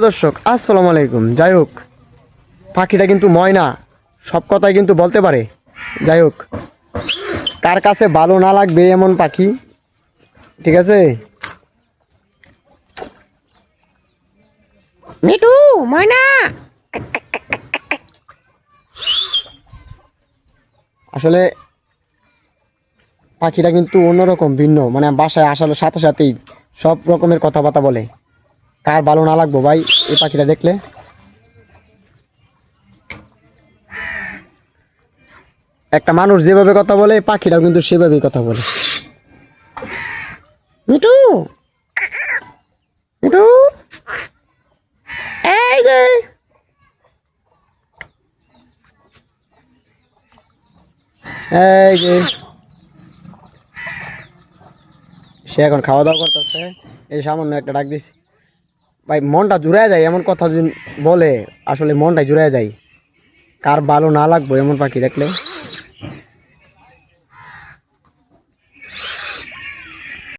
দর্শক আসসালামু আলাইকুম। যাই হোক, পাখিটা কিন্তু ময়না, সব কথাই কিন্তু বলতে পারে। যাই হোক, কার কাছে ভালো না লাগবে এমন পাখি, ঠিক আছে? মিঠু, ময়না। আসলে পাখিটা কিন্তু অন্যরকম, ভিন্ন, মানে বাসায় আসার সাথে সাথেই সব রকমের কথাবার্তা বলে। কার ভালো না লাগবো ভাই এই পাখিটা দেখলে? একটা মানুষ যেভাবে কথা বলে পাখিটাও কিন্তু সেভাবেই কথা বলে। মিঠু, মিঠু, এই যে, এই যে, সে এখন খাওয়া দাওয়া করতেছে। এই সামান্য একটা ডাক দিছি ভাই, মনটা জুড়ায় যায় এমন কথা যদি বলে, আসলে মনটাই জুড়ায় যায়। কার ভালো না লাগবো এমন পাখি দেখলে?